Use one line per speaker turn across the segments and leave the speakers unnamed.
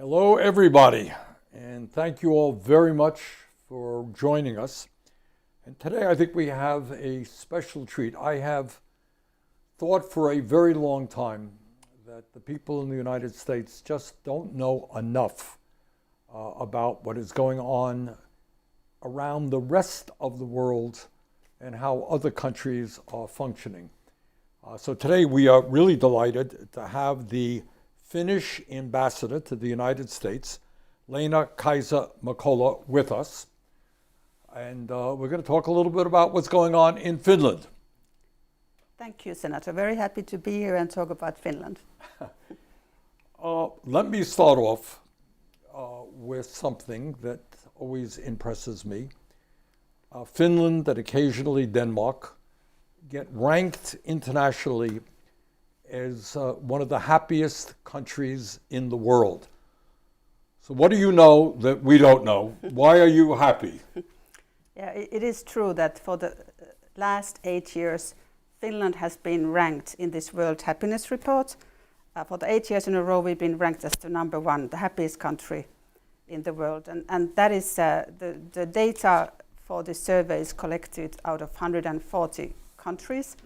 Hello, everybody, and thank you all very much for joining us. And today I think we have a special treat. I have thought for a very long time that the people in the United States just don't know enough about what is going on around the rest of the world and how other countries are functioning. So today we are really delighted to have the Finnish Ambassador to the United States, Leena-Kaisa Makola, with us. And we're going to talk a little bit about what's going on in Finland.
Thank you, Senator. Very happy to be here and talk about Finland.
Let me start off with something that always impresses me. Finland and occasionally Denmark get ranked internationally as one of the happiest countries in the world. So what do you know that we don't know? Why are you happy?
Yeah, it is true that for the last 8 years, Finland has been ranked in this World Happiness Report. For the 8 years in a row, we've been ranked as the number one, the happiest country in the world. And that is the data for this survey is collected out of 140 countries.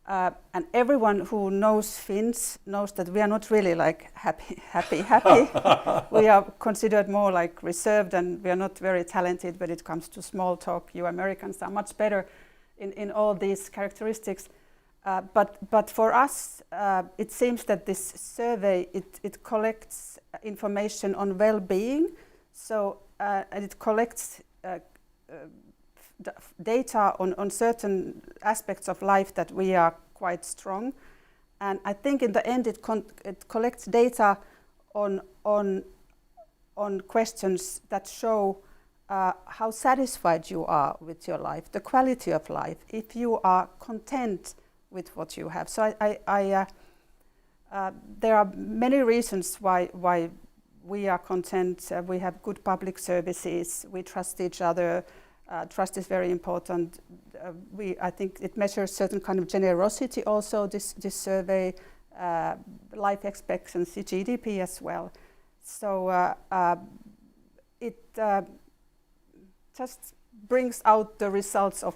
And everyone who knows Finns knows that we are not really like happy. We are considered more like reserved, and we are not very talented when it comes to small talk. You Americans are much better in all these characteristics. But for us, it seems that this survey, it collects information on well-being. So and it collects data on certain aspects of life that we are quite strong, and I think in the end it collects data on questions that show how satisfied you are with your life, the quality of life, if you are content with what you have. So there are many reasons why we are content. We have good public services. We trust each other. Trust is very important. I think it measures certain kind of generosity also, this survey, life expectancy, GDP as well. So it just brings out the results of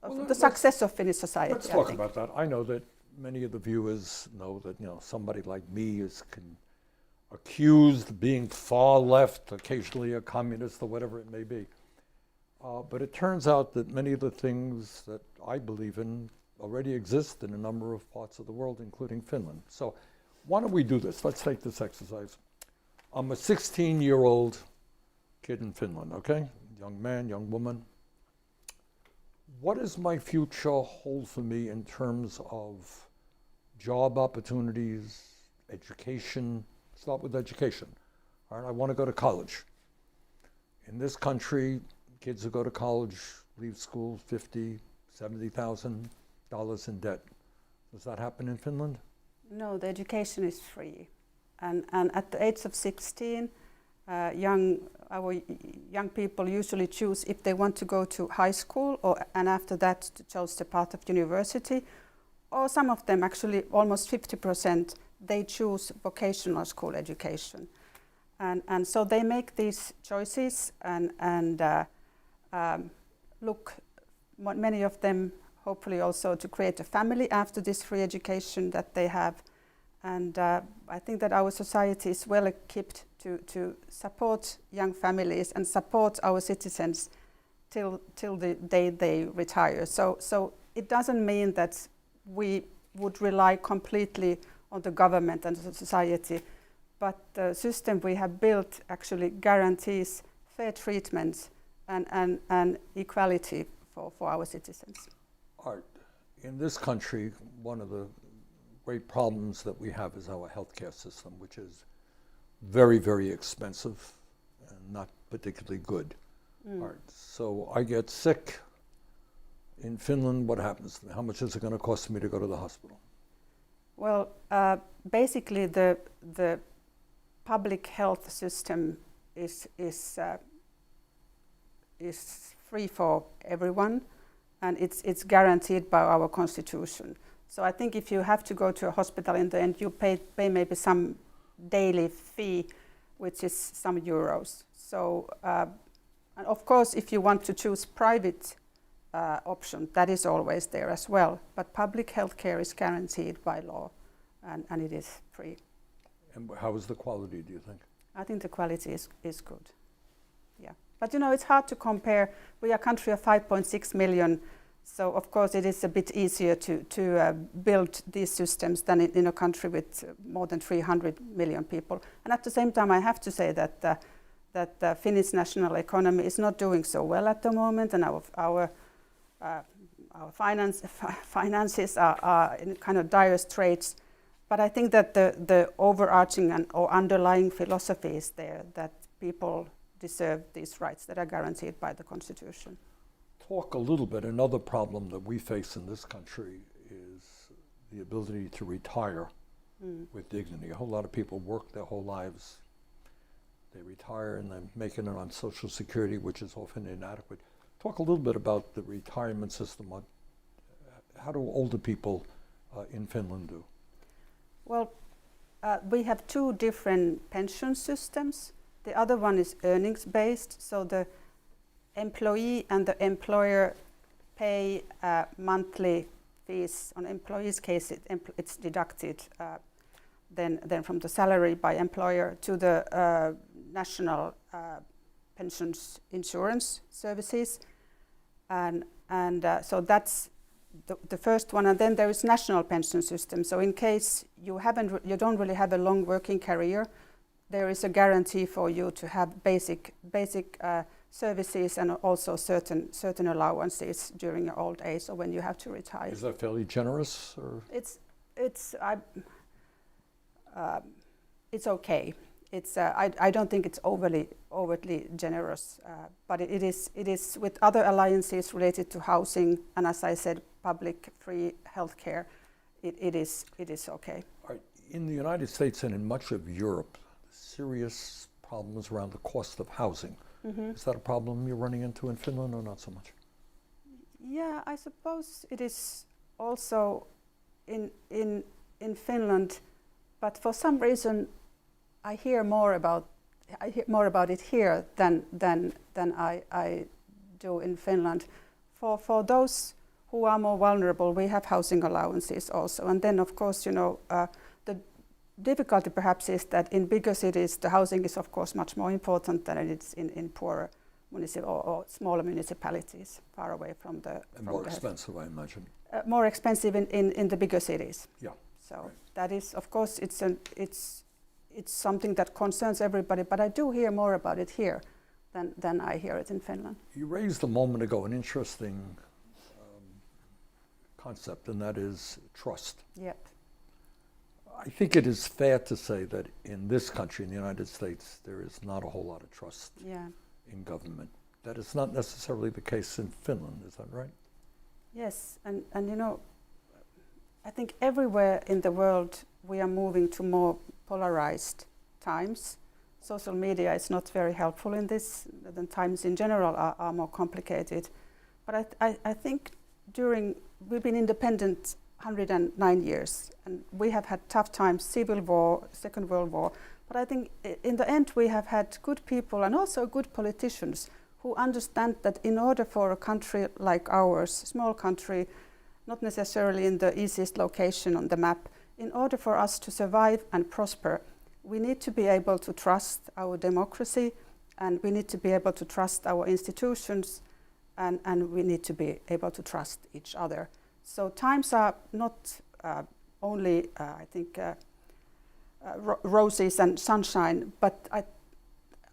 the success of Finnish society.
Let's talk about that. I know that many of the viewers know that somebody like me is accused of being far left, occasionally a communist or whatever it may be. But it turns out that many of the things that I believe in already exist in a number of parts of the world, including Finland. So why don't we do this? Let's take this exercise. I'm a 16-year-old kid in Finland, okay? Young man, young woman. What does my future hold for me in terms of job opportunities, education? Start with education. All right, I want to go to college. In this country, kids who go to college leave school $50,000, $70,000 in debt. Does that happen in Finland?
No, the education is free. And at the age of 16, our young people usually choose if they want to go to high school and after that to choose the path of university. Or some of them, actually almost 50%, they choose vocational school education. And so they make these choices and look, many of them hopefully also to create a family after this free education that they have. And I think that our society is well equipped to support young families and support our citizens till the day they retire. So it doesn't mean that we would rely completely on the government and the society, but the system we have built actually guarantees fair treatment and equality for our citizens.
Art, in this country, one of the great problems that we have is our healthcare system, which is very, very expensive and not particularly good. Art. So I get sick in Finland. What happens? How much is it going to cost me to go to the hospital?
Well, basically the public health system is free for everyone, and it's guaranteed by our constitution. So I think if you have to go to a hospital in the end, you pay maybe some daily fee, which is some euros. So, and of course, if you want to choose private option, that is always there as well. But public health care is guaranteed by law, and it is free.
And how is the quality, do you think?
I think the quality is good. Yeah. But you know, it's hard to compare. We are a country of 5.6 million, so of course it is a bit easier to build these systems than in a country with more than 300 million people. And at the same time, I have to say that the Finnish national economy is not doing so well at the moment, and our finances are in kind of dire straits. But I think that the overarching or underlying philosophy is there, that people deserve these rights that are guaranteed by the Constitution.
Talk a little bit. Another problem that we face in this country is the ability to retire with dignity. A whole lot of people work their whole lives. They retire and they're making it on Social Security, which is often inadequate. Talk a little bit about the retirement system. How do older people in Finland do?
Well, we have two different pension systems. The other one is earnings-based, so the employee and the employer pay monthly fees. On employee's case, it's deducted then from the salary by employer to the national pensions insurance services, and so that's the first one. And then there is national pension system. So in case you don't really have a long working career, there is a guarantee for you to have basic services and also certain allowances during your old age or when you have to retire.
Is that fairly generous, or?
It's okay. I don't think it's overtly generous, but it is with other alliances related to housing, and as I said, public free healthcare. It is okay.
Right. In the United States and in much of Europe, serious problems around the cost of housing. Mm-hmm. Is that a problem you're running into in Finland, or not so much?
Yeah, I suppose it is also in Finland, but for some reason I hear more about it here than I do in Finland. For those who are more vulnerable, we have housing allowances also, and then of course the difficulty perhaps is that in bigger cities the housing is of course much more important than it is in poorer or smaller municipalities far away from the.
And more expensive, I imagine.
More expensive in the bigger cities.
Yeah.
So
right.
That is, of course, it's something that concerns everybody, but I do hear more about it here than I hear it in Finland.
You raised a moment ago an interesting concept, and that is trust.
Yep.
I think it is fair to say that in this country, in the United States, there is not a whole lot of trust in government. That is not necessarily the case in Finland, is that right?
Yes, and I think everywhere in the world we are moving to more polarized times. Social media is not very helpful in this. The times in general are more complicated. But I think we've been independent 109 years, and we have had tough times, civil war, Second World War. But I think in the end we have had good people and also good politicians who understand that in order for a country like ours, small country, not necessarily in the easiest location on the map, in order for us to survive and prosper, we need to be able to trust our democracy, and we need to be able to trust our institutions, and we need to be able to trust each other. So times are not only, I think, roses and sunshine, but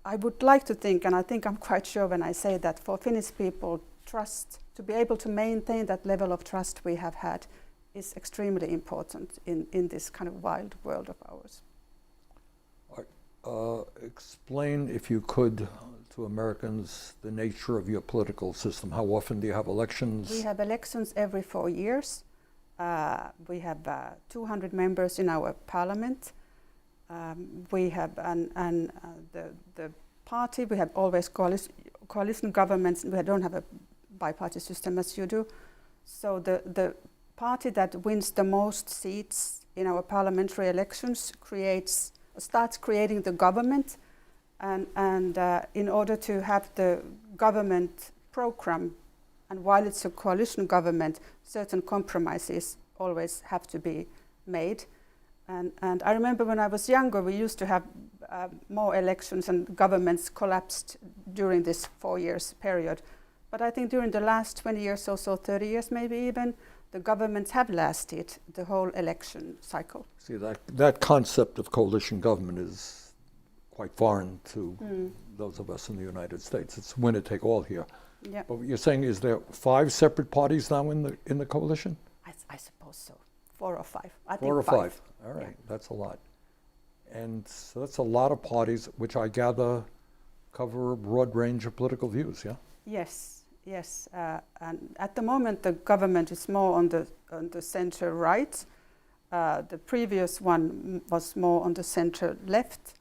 I would like to think, and I think I'm quite sure when I say that, for Finnish people, trust, to be able to maintain that level of trust we have had, is extremely important in this kind of wild world of ours.
Explain, if you could, to Americans the nature of your political system. How often do you have elections?
We have elections every 4 years. We have 200 members in our parliament. We have the party. We have always coalition governments. We don't have a bi-party system as you do. So the party that wins the most seats in our parliamentary elections creates starts creating the government, and in order to have the government program, and while it's a coalition government, certain compromises always have to be made. And I remember when I was younger, we used to have more elections and governments collapsed during this 4 years period. But I think during the last 20 years or so, 30 years maybe even, the governments have lasted the whole election cycle.
See, that concept of coalition government is quite foreign to those of us in the United States. It's winner take all here.
Yeah.
But what you're saying is there 5 separate parties now in the coalition?
I suppose so. 4 or 5. I
4
think
or 5. All right,
Yeah.
that's a lot. And so that's a lot of parties, which I gather cover a broad range of political views, yeah?
Yes, yes. And at the moment, the government is more on the center right. The previous one was more on the center left.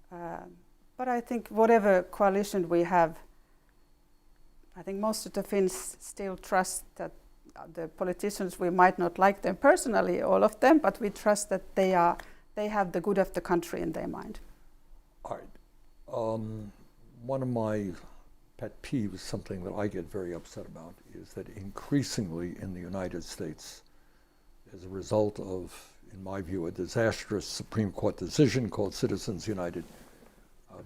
But I think whatever coalition we have, I think most of the Finns still trust that the politicians, we might not like them personally, all of them, but we trust that they have the good of the country in their mind.
All right. One of my pet peeves, something that I get very upset about, is that increasingly in the United States, as a result of, in my view, a disastrous Supreme Court decision called Citizens United,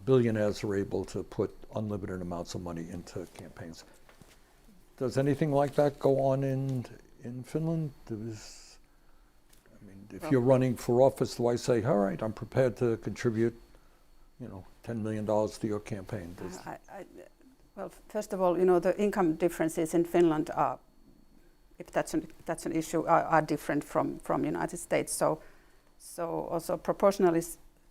billionaires are able to put unlimited amounts of money into campaigns. Does anything like that go on in Finland? If you're running for office, do I say, all right, I'm prepared to contribute, $10 million to your campaign?
Well, first of all, the income differences in Finland are, if that's an issue, are different from United States. So also proportionally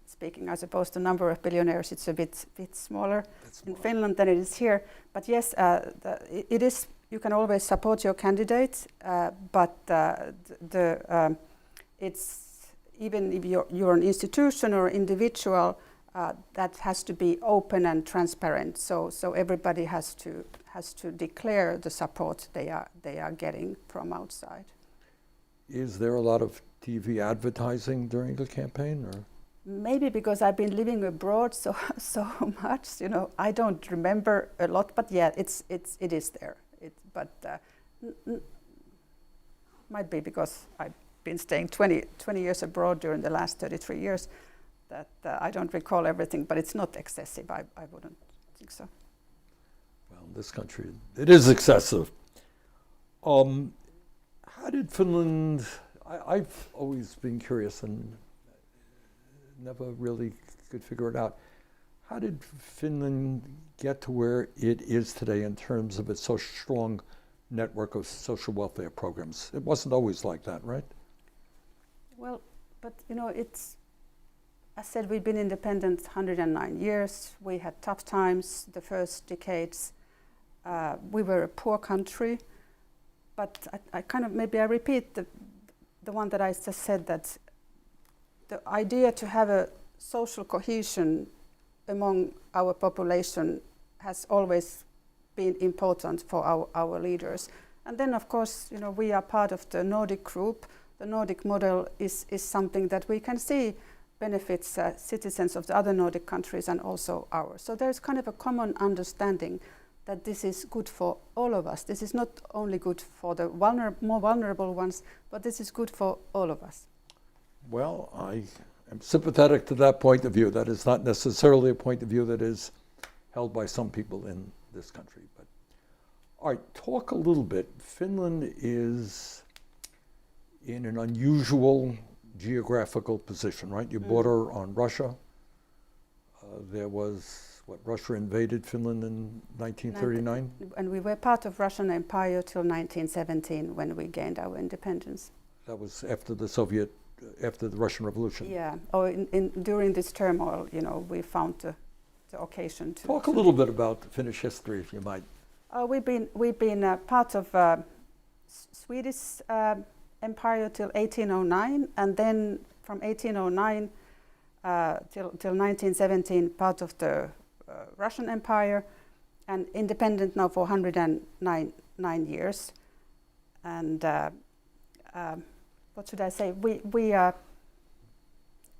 speaking, I suppose the number of billionaires it's a bit smaller in Finland than it is here. But yes, it is. You can always support your candidate, but it's even if you're an institution or individual, that has to be open and transparent. So everybody has to declare the support they are getting from outside.
Is there a lot of TV advertising during the campaign, or?
Maybe because I've been living abroad so much, I don't remember a lot. But yeah, it is there. Might be because I've been staying 20 years abroad during the last 33 years that I don't recall everything, but it's not excessive. I wouldn't think so.
Well, in this country, it is excessive. How did Finland, I've always been curious and never really could figure it out. How did Finland get to where it is today in terms of its so strong network of social welfare programs? It wasn't always like that, right?
Well, but it's, I said we've been independent 109 years. We had tough times the first decades. We were a poor country, but maybe I repeat the one that I just said, that the idea to have a social cohesion among our population has always been important for our leaders. And then, of course, we are part of the Nordic group. The Nordic model is something that we can see benefits citizens of the other Nordic countries and also ours. So there's kind of a common understanding that this is good for all of us. This is not only good for the more vulnerable ones, but this is good for all of us. Well,
I am sympathetic to that point of view. That is not necessarily a point of view that is held by some people in this country. But all right, talk a little bit. Finland is in an unusual geographical position, right? You border on Russia. There was, Russia invaded Finland in 1939?
And we were part of Russian Empire till 1917 when we gained our independence.
That was after the Russian Revolution.
Yeah. During this turmoil, we found the occasion to
talk a little bit about Finnish history, if you might.
We've been part of Swedish Empire till 1809, and then from 1809 till 1917, part of the Russian Empire, and independent now for 109 years. And what should I say?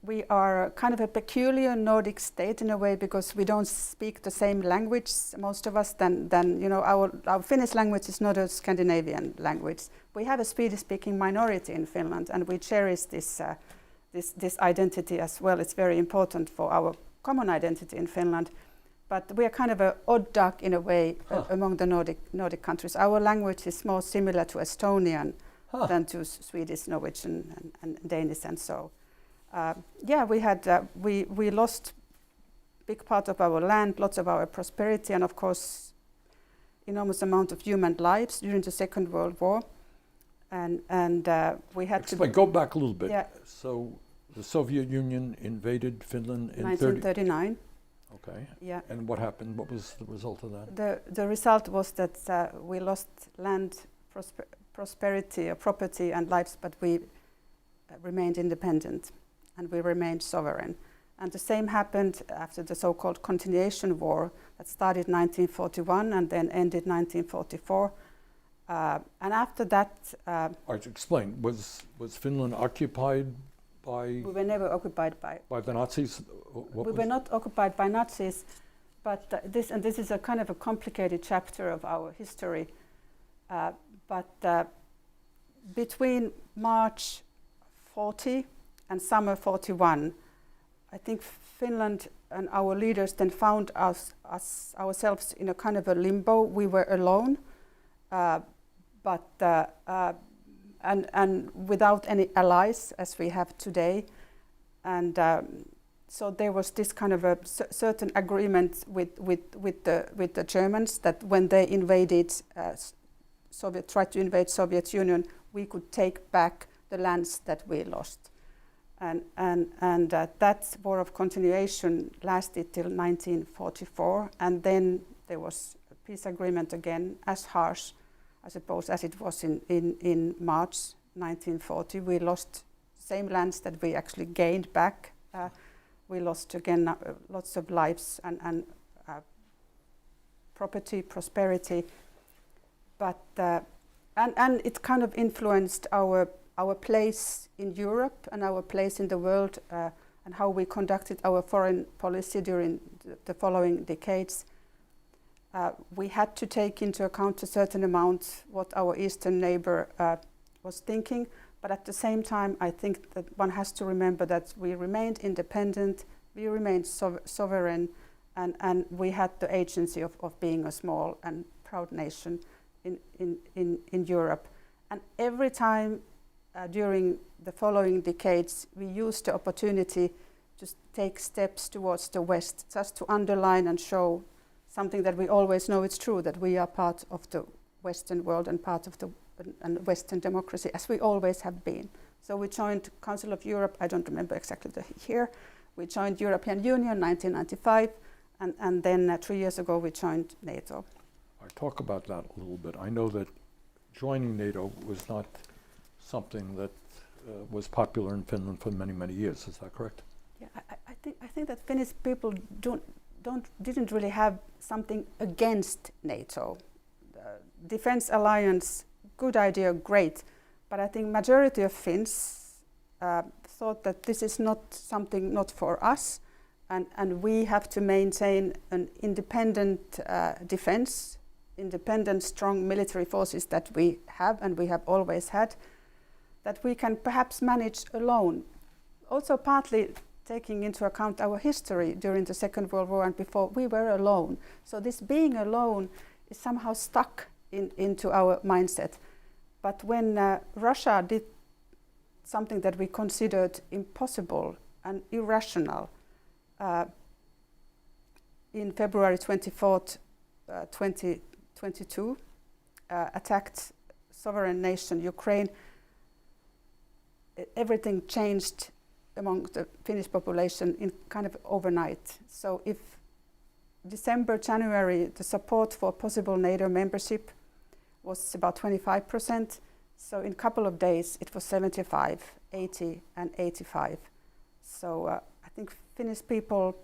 we are kind of a peculiar Nordic state in a way because we don't speak the same language, most of us, than our Finnish language is not a Scandinavian language. We have a Swedish-speaking minority in Finland, and we cherish this identity as well. It's very important for our common identity in Finland. But we are kind of an odd duck in a way among the Nordic countries. Our language is more similar to Estonian than to Swedish, Norwegian, and Danish, and so. We lost big part of our land, lots of our prosperity, and of course, enormous amount of human lives during the Second World War. And we had
to go back a little bit.
Yeah.
So the Soviet Union invaded Finland in
1939.
Okay.
Yeah.
And what happened? What was the result of that?
The result was that we lost land, prosperity, property, and lives, but we remained independent. And we remained sovereign. And the same happened after the so-called Continuation War that started 1941 and then ended 1944. And after that...
explain, was Finland occupied by...
We were never occupied by...
By the Nazis?
We were not occupied by Nazis, but this is a kind of a complicated chapter of our history. Between March 40 and summer 41, I think Finland and our leaders then found ourselves in a kind of a limbo. We were alone, and without any allies as we have today. And so there was this kind of a certain agreement with the Germans that when they invaded tried to invade Soviet Union, we could take back the lands that we lost. And that war of continuation lasted till 1944, and then there was a peace agreement again, as harsh, I suppose, as it was in March 1940. We lost same lands that we actually gained back. We lost again lots of lives and property, prosperity, but and it kind of influenced our place in Europe and our place in the world, and how we conducted our foreign policy during the following decades. We had to take into account a certain amount what our eastern neighbor was thinking, but at the same time, I think that one has to remember that we remained independent, we remained sovereign, and we had the agency of being a small and proud nation in Europe. And every time during the following decades, we used the opportunity to take steps towards the West, just to underline and show something that we always know it's true, that we are part of the Western world and part of the Western democracy, as we always have been. So we joined Council of Europe, I don't remember exactly the year. We joined European Union 1995, and then 3 years ago we joined NATO.
I talk about that a little bit. I know that joining NATO was not something that was popular in Finland for many, many years. Is that correct?
Yeah, I think that Finnish people didn't really have something against NATO. The defense alliance, good idea, great, but I think majority of Finns thought that this is not something not for us, and we have to maintain an independent defense, independent, strong military forces that we have and we have always had, that we can perhaps manage alone. Also partly taking into account our history during the Second World War and before, we were alone. So this being alone is somehow stuck into our mindset. But when Russia did something that we considered impossible and irrational, in February 24th, 2022, attacked sovereign nation Ukraine, everything changed among the Finnish population in kind of overnight. So if December, January, the support for possible NATO membership was about 25%, so in a couple of days it was 75, 80 and 85. So I think Finnish people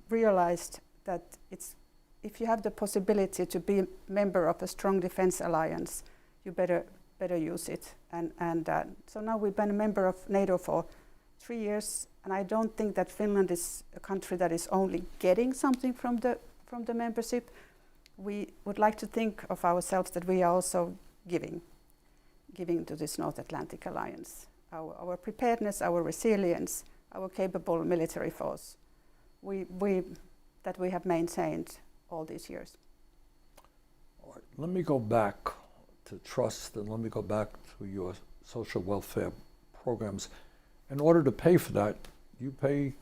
realized that if you have the possibility to be a member of a strong defense alliance, you better use it. And so now we've been a member of NATO for 3 years, and I don't think that Finland is a country that is only getting something from the membership. We would like to think of ourselves that we are also giving to this North Atlantic Alliance. Our preparedness, our resilience, our capable military force, that we have maintained all these years.
All right, let me go back to trust, and let me go back to your social welfare programs. In order to pay for that, you pay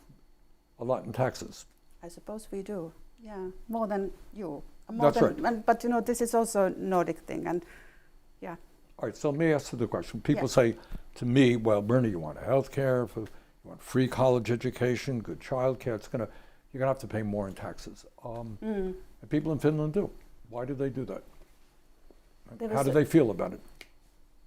a lot in taxes.
I suppose we do, yeah, more than you.
That's right.
But this is also a Nordic thing, and yeah.
All right, so let me ask you the question. People say to me, well, Bernie, you want health care, you want free college education, good child care, you're gonna have to pay more in taxes. And people in Finland do. Why do they do that? How do they feel about it?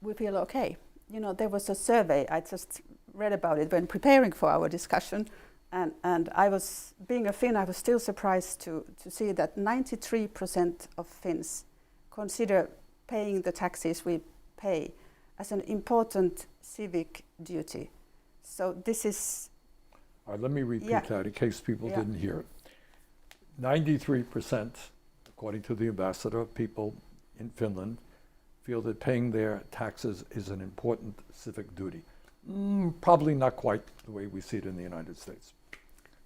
We feel okay. There was a survey, I just read about it when preparing for our discussion, and I was, being a Finn, I was still surprised to see that 93% of Finns consider paying the taxes we pay as an important civic duty. So this is...
All right, let me repeat that in case people didn't hear it. 93%, according to the ambassador, of people in Finland feel that paying their taxes is an important civic duty. Probably not quite the way we see it in the United States.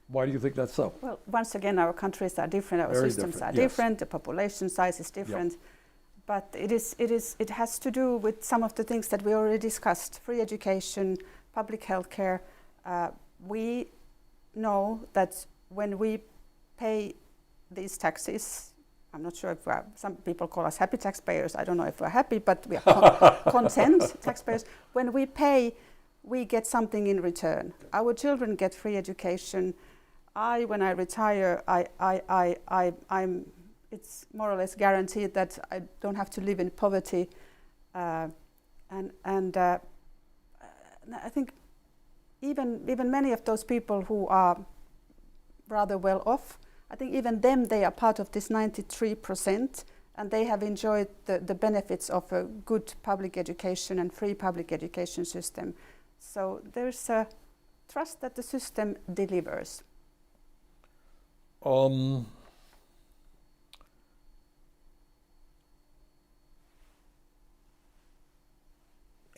Why do you think that's so?
Well, once again, our countries are different, our systems are different, the population size is different. But it has to do with some of the things that we already discussed: free education, public health care. We know that when we pay these taxes, I'm not sure if some people call us happy taxpayers. I don't know if we're happy, but we are content taxpayers. When we pay, we get something in return. Our children get free education. When I retire, it's more or less guaranteed that I don't have to live in poverty. I think even many of those people who are rather well off, I think even them, they are part of this 93%, and they have enjoyed the benefits of a good public education and free public education system. So there's a trust that the system delivers.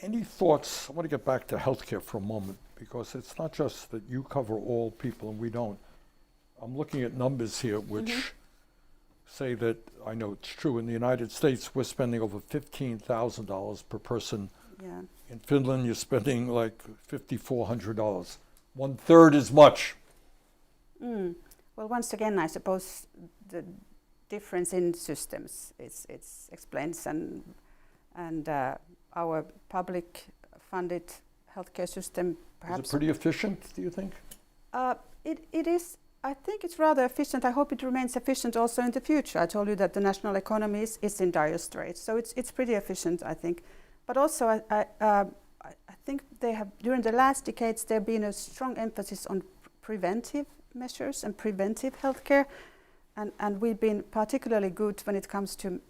Any thoughts? I want to get back to healthcare for a moment, because it's not just that you cover all people and we don't. I'm looking at numbers here which say that, I know it's true, in the United States we're spending over $15,000 per person.
Yeah.
In Finland you're spending like $5,400, 1/3 as much.
Well, once again, I suppose the difference in systems it's explains, and our public funded healthcare system perhaps...
Is it pretty efficient, do you think?
It is. I think it's rather efficient. I hope it remains efficient also in the future. I told you that the national economy is in dire straits, so it's pretty efficient, I think. But also, I think they have, during the last decades, there have been a strong emphasis on preventive measures and preventive healthcare, and we've been particularly good when it comes to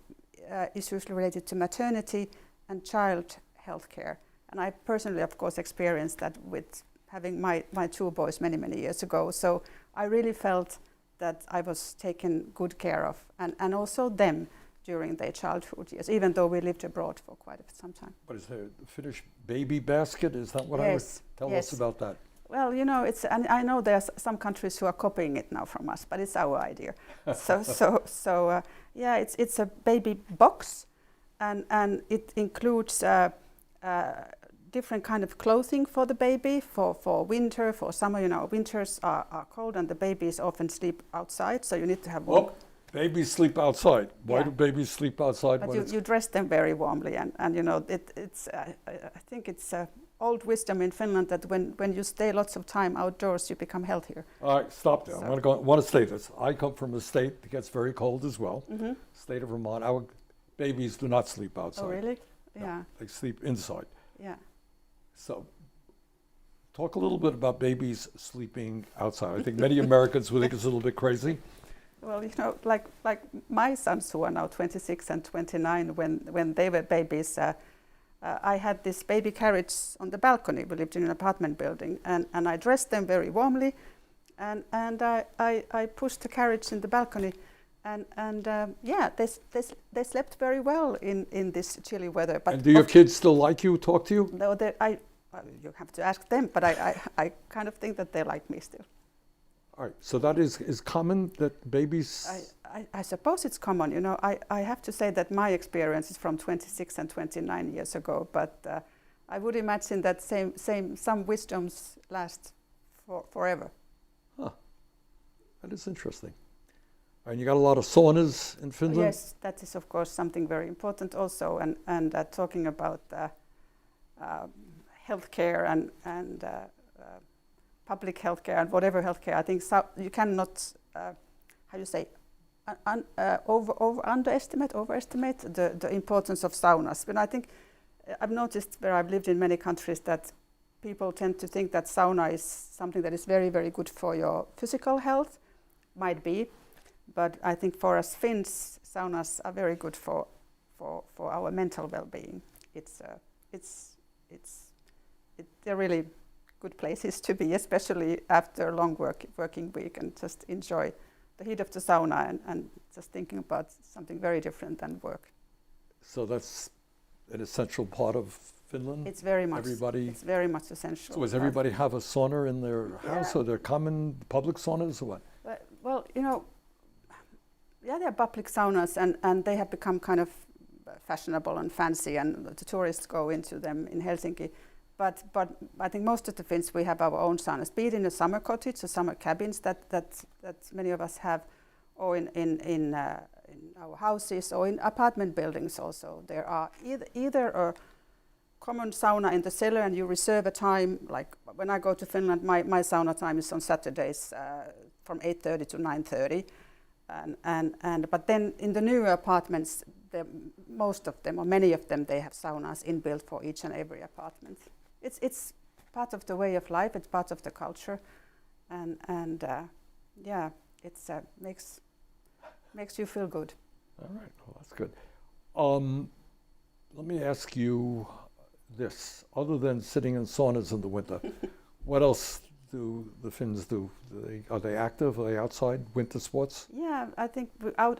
issues related to maternity and child healthcare. And I personally, of course, experienced that with having my 2 boys many years ago. So I really felt that I was taken good care of, and also them during their childhood years, even though we lived abroad for quite some time.
But is there the Finnish baby basket? Is that what I would tell us about that?
Well, and I know there's some countries who are copying it now from us, but it's our idea. It's a baby box, and it includes different kind of clothing for the baby, for winter, for summer. Winters are cold and the babies often sleep outside, so you need to have warm.
Babies sleep outside. Why do babies sleep outside?
But you dress them very warmly, and it's I think it's old wisdom in Finland that when you stay lots of time outdoors, you become healthier.
All right, stop there. I want to say this. I come from a state that gets very cold as well, state of Vermont. Our babies do not sleep outside.
Oh, really?
No,
yeah.
They sleep inside.
Yeah.
So, talk a little bit about babies sleeping outside. I think many Americans would think it's a little bit crazy.
Well, like my sons, who are now 26 and 29, when they were babies, I had this baby carriage on the balcony. We lived in an apartment building, and I dressed them very warmly, and I pushed the carriage in the balcony, and yeah, they slept very well in this chilly weather. But
And do your kids still like you, talk to you?
no, you have to ask them, but I kind of think that they like me still.
All right, so that is common that babies...
I suppose it's common. You know, I have to say that my experience is from 26 and 29 years ago, but I would imagine that some wisdoms last forever.
Huh. That is interesting. And you got a lot of saunas in Finland?
Yes, that is of course something very important also, and talking about healthcare and public healthcare and whatever healthcare, I think you cannot, how you say, overestimate the importance of saunas. But I think I've noticed where I've lived in many countries that people tend to think that sauna is something that is very, very good for your physical health. Might be, but I think for us Finns, saunas are very good for our mental well-being. They're really good places to be, especially after a long working week, and just enjoy the heat of the sauna and just thinking about something very different than work.
So that's an essential part of Finland?
It's very much. It's very much essential.
So does everybody have a sauna in their house, or they're common public saunas, or what?
Well, you know, yeah, there are public saunas, and they have become kind of fashionable and fancy, and the tourists go into them in Helsinki. But I think most of the Finns, we have our own saunas, be it in a summer cottage or summer cabins that many of us have, or in our houses or in apartment buildings also. There are either a common sauna in the cellar, and you reserve a time. Like when I go to Finland, my sauna time is on Saturdays from 8:30 to 9:30, but then in the newer apartments, most of them or many of them, they have saunas inbuilt for each and every apartment. It's part of the way of life. It's part of the culture, and yeah, it's makes you feel good.
All right, well, that's good. Let me ask you this: other than sitting in saunas in the winter, what else do the Finns do? Are they active? Are they outside winter sports?
Yeah, I think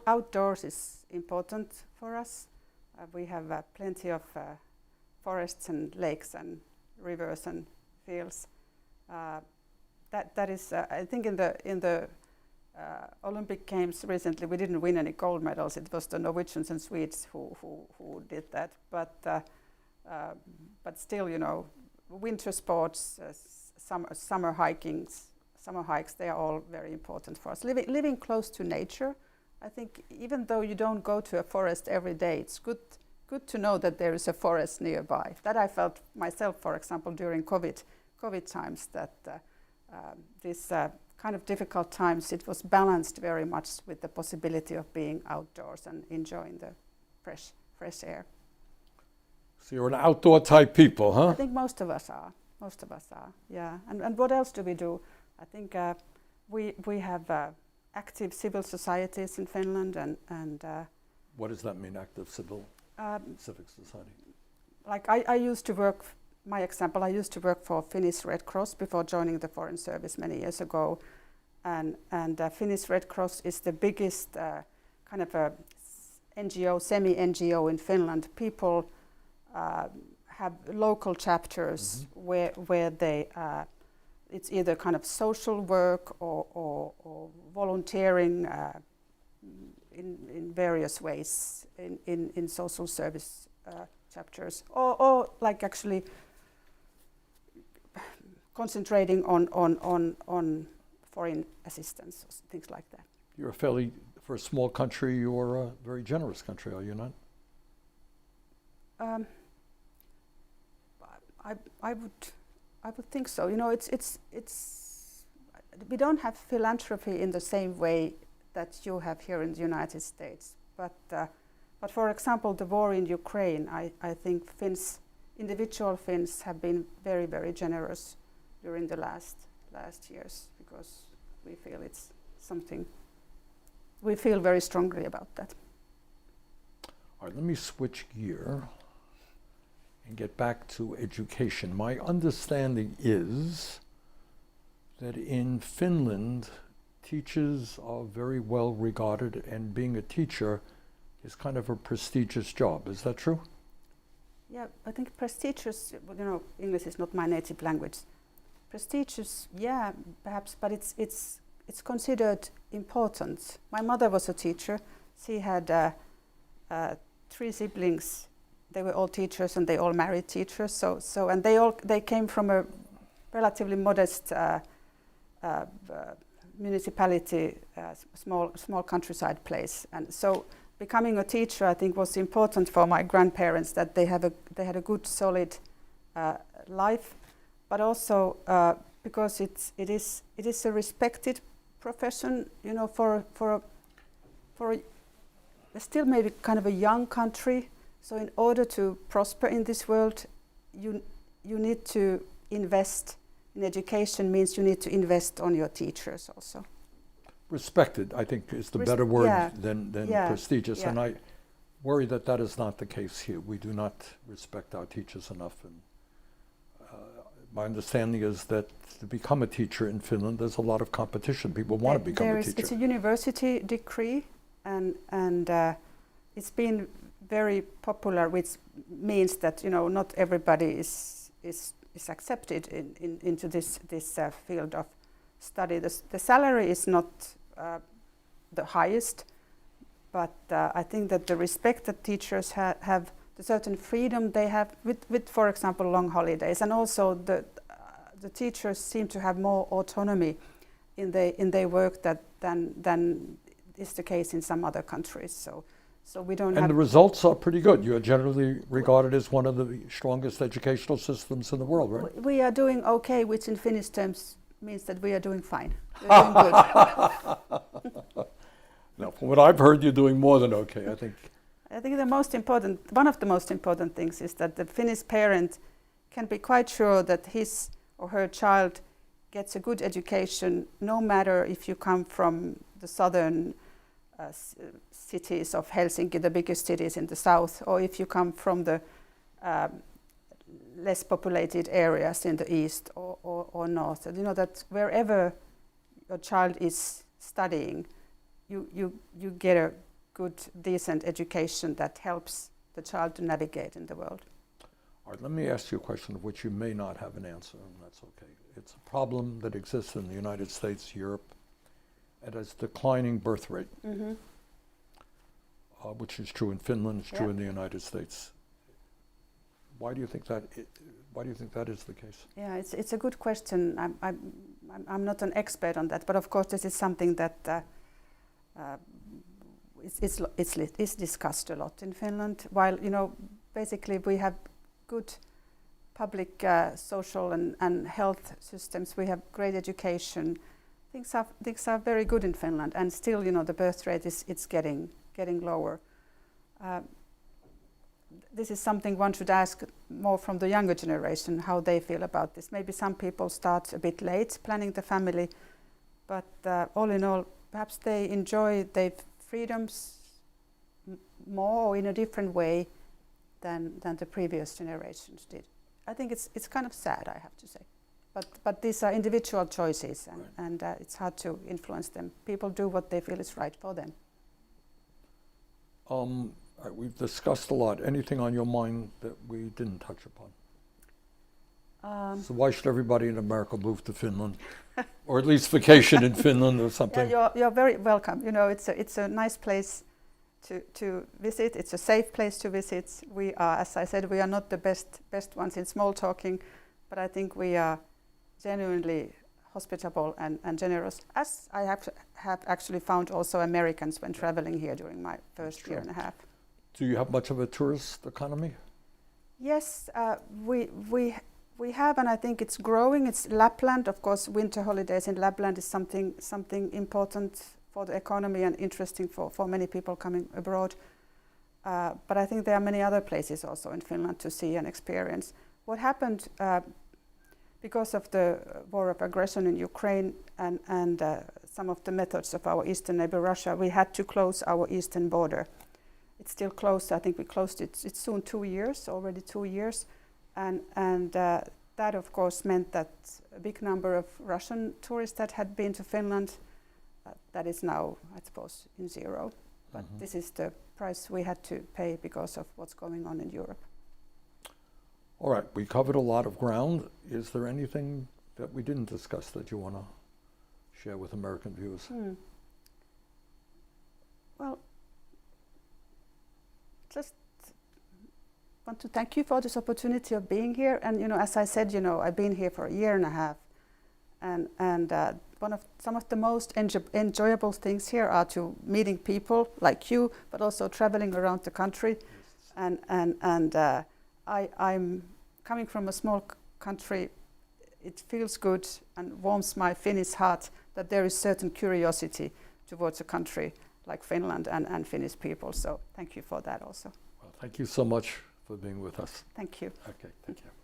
outdoors is important for us. We have plenty of forests and lakes and rivers and fields. That is, I think, in the Olympic Games recently, we didn't win any gold medals. It was the Norwegians and Swedes who did that. But still, you know, winter sports, summer hikes, they are all very important for us. Living close to nature, I think, even though you don't go to a forest every day, it's good to know that there is a forest nearby. That I felt myself, for example, during COVID times, that this kind of difficult times, it was balanced very much with the possibility of being outdoors and enjoying the fresh air.
So you're an outdoor type people, huh?
I think most of us are, yeah. And what else do we do? I think we have active civil societies in Finland, and
what does that mean, active civic society?
Like I used to work, my example, I used to work for Finnish Red Cross before joining the Foreign Service many years ago, and Finnish Red Cross is the biggest kind of a NGO, semi-NGO in Finland. People have local chapters where they it's either kind of social work or volunteering in various ways in social service chapters, or like actually concentrating on foreign assistance, things like that.
You're for a small country, you're a very generous country, are you not?
I would think so. You know, it's we don't have philanthropy in the same way that you have here in the United States. But for example, the war in Ukraine, I think individual Finns have been very, very generous during the last years, because we feel it's something, we feel very strongly about that.
All right, let me switch gear. and get back to education. My understanding is that in Finland, teachers are very well regarded, and being a teacher is kind of a prestigious job. Is that true?
Yeah, I think prestigious, English is not my native language. Prestigious, yeah, perhaps, but it's considered important. My mother was a teacher. She had 3 siblings. They were all teachers, and they all married teachers. And they came from a relatively modest municipality, small countryside place. And so, becoming a teacher, I think, was important for my grandparents, that they had a good, solid life, but also because it is a respected profession, for still maybe kind of a young country. So in order to prosper in this world, you need to invest in education. Means you need to invest on your teachers also.
Respected, I think, is the better word than prestigious.
Yeah.
And I worry that is not the case here. We do not respect our teachers enough. And my understanding is that to become a teacher in Finland, there's a lot of competition. People want to become a teacher.
It's a university degree, and it's been very popular, which means that not everybody is accepted into this field of study. The salary is not the highest, but I think that the respect that teachers have, the certain freedom they have with, for example, long holidays, and also the teachers seem to have more autonomy in their work than is the case in some other countries. So we don't have.
And the results are pretty good. You are generally regarded as one of the strongest educational systems in the world, right?
We are doing okay, which in Finnish terms means that we are doing fine. We're doing good.
No, from what I've heard, you're doing more than okay, I think.
I think one of the most important things is that the Finnish parent can be quite sure that his or her child gets a good education, no matter if you come from the southern cities of Helsinki, the biggest cities in the south, or if you come from the less populated areas in the east or north. And that wherever your child is studying, you get a good, decent education that helps the child to navigate in the world.
All right, let me ask you a question of which you may not have an answer, and that's okay. It's a problem that exists in the United States, Europe, and it's declining birth rate, which is true in Finland, it's true in the United States. Why do you think that is the case?
Yeah, it's a good question. I'm not an expert on that, but of course this is something that it's discussed a lot in Finland. While basically we have good public social and health systems, we have great education. Things are very good in Finland, and still the birth rate it's getting lower. This is something one should ask more from the younger generation, how they feel about this. Maybe some people start a bit late planning the family, but all in all, perhaps they enjoy their freedoms more or in a different way than the previous generations did. I think it's kind of sad, I have to say. But these are individual choices, and it's hard to influence them. People do what they feel is right for them.
All right, we've discussed a lot. Anything on your mind that we didn't touch upon? So why should everybody in America move to Finland, or at least vacation in Finland or something?
Yeah, you're very welcome. It's a nice place to visit. It's a safe place to visit. We are, as I said, we are not the best ones in small talking, but I think we are genuinely hospitable and generous, as I have actually found also Americans when traveling here during my first year and a half.
Do you have much of a tourist economy?
Yes, we have, and I think it's growing. It's Lapland, of course. Winter holidays in Lapland is something important for the economy and interesting for many people coming abroad. But I think there are many other places also in Finland to see and experience. What happened because of the war of aggression in Ukraine and some of the methods of our eastern neighbor Russia, we had to close our eastern border. it's still closed. I think we closed it. It's soon 2 years, already 2 years, and that of course meant that a big number of Russian tourists that had been to Finland, that is now, I suppose, in zero. But this is the price we had to pay because of what's going on in Europe.
All right, we covered a lot of ground. Is there anything that we didn't discuss that you want to share with American viewers?
Well, just want to thank you for this opportunity of being here. And as I said, I've been here for a year and a half, and some of the most enjoyable things here are to meeting people like you, but also traveling around the country. And I'm coming from a small country. It feels good and warms my Finnish heart that there is certain curiosity towards a country like Finland and Finnish people. So thank you for that also.
Well, thank you so much for being with us.
Thank you.
Okay, thank you.